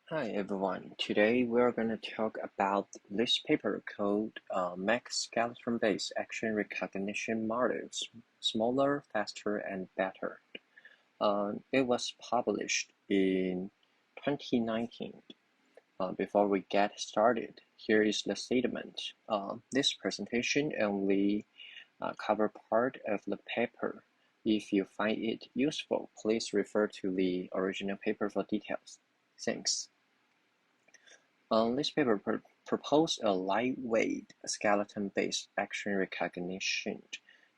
Hi everyone. Today we're going to talk about this paper called Max Skeleton-Based Action Recognition Models, Smaller, Faster, and Better. It was published in 2019. Before we get started, here is the statement. This presentation only cover part of the paper. If you find it useful, please refer to the original paper for details. Thanks. This paper proposed a lightweight skeleton-based action recognition.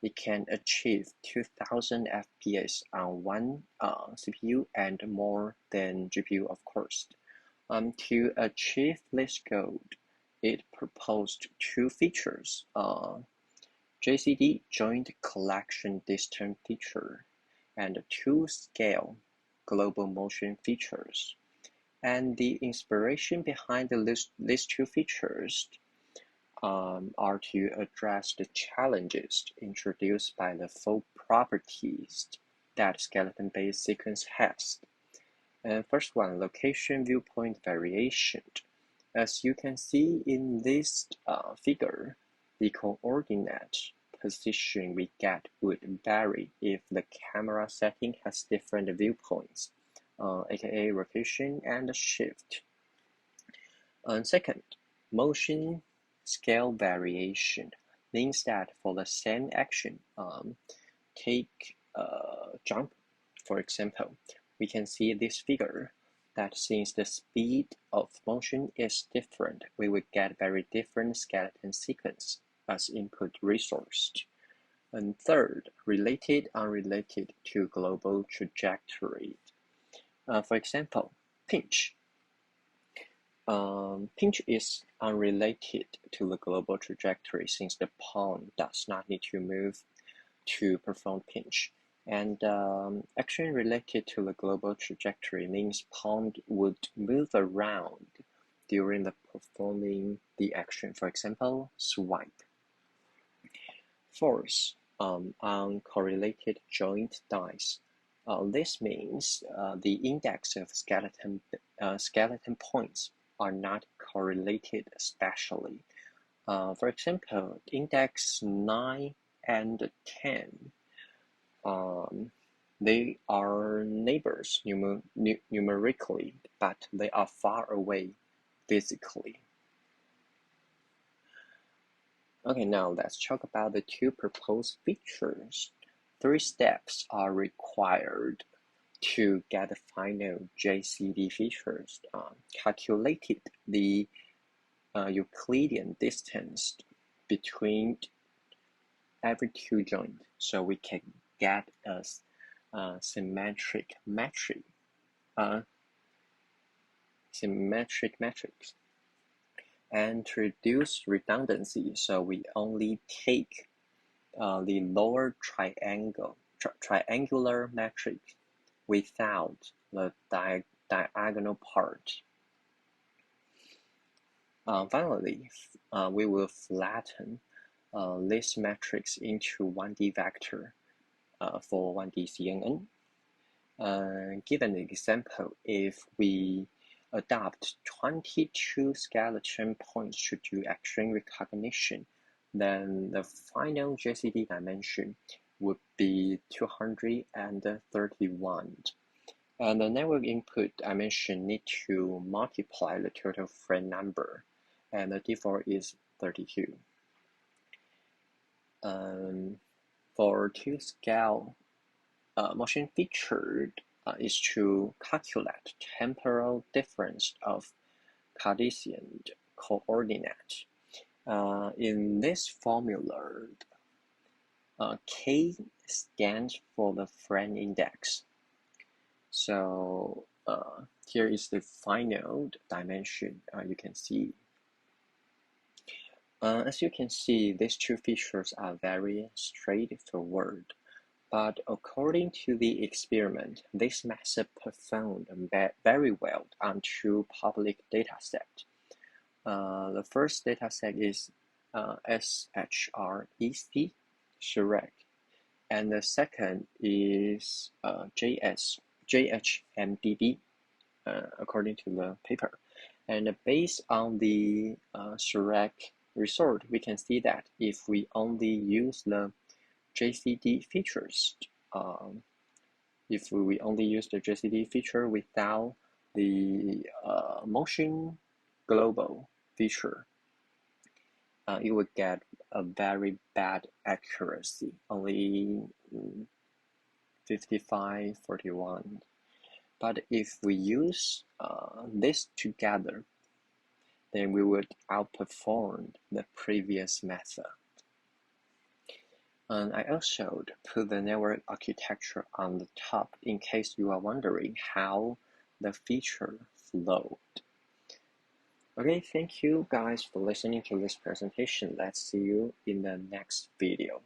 It can achieve 2000 FPS on one CPU and more than GPU, of course. To achieve this goal, it proposed two features: JCD (Joint Collection Distance) feature and two scale global motion features. And the inspiration behind these two features are to address the challenges introduced by the full properties that skeleton-based sequence has. And first one, location viewpoint variation. As you can see in this figure, the coordinate position we get would vary if the camera setting has different viewpoints, aka rotation and shift. Second, motion scale variation means that for the same action, take a jump, for example, we can see this figure that since the speed of motion is different, we would get very different skeleton sequence as input resource. And third, related, unrelated to global trajectory. For example, pinch. Pinch is unrelated to the global trajectory since the pawn does not need to move to perform pinch. And action related to the global trajectory means pawn would move around during the performing the action, for example, swipe. Fourth, uncorrelated joint dice. This means the index of skeleton points are not correlated spatially. For example, index 9 and 10, they are neighbors numerically, but they are far away physically. Okay, now let's talk about the two proposed features. 3 steps are required to get the final JCD features. Calculated the Euclidean distance between every two joints, so we can get a symmetric metric. And to reduce redundancy, so we only take the lower triangular metric without the diagonal part. Finally, we will flatten this matrix into 1D vector for 1D CNN. Given the example, if we adopt 22 skeleton points to do action recognition, then the final JCD dimension would be 231. And the network input dimension need to multiply the total frame number, and the default is 32. For two scale motion featured is to calculate temporal difference of Cartesian coordinate. In this formula, K stands for the frame index. So here is the final dimension you can see. As you can see, these two features are very straightforward. But according to the experiment, this method performed very well on two public datasets. The first dataset is SHREC, SHREC, and the second is JHMDB. according to the paper. And based on the Shrek result, we can see that if we only use the JCD features, if we only use the JCD feature without the motion global feature, it would get a very bad accuracy, only 55-41. But if we use this together, then we would outperform the previous method. And I also put the network architecture on the top in case you are wondering how the feature flowed. Okay, thank you guys for listening to this presentation. Let's see you in the next video.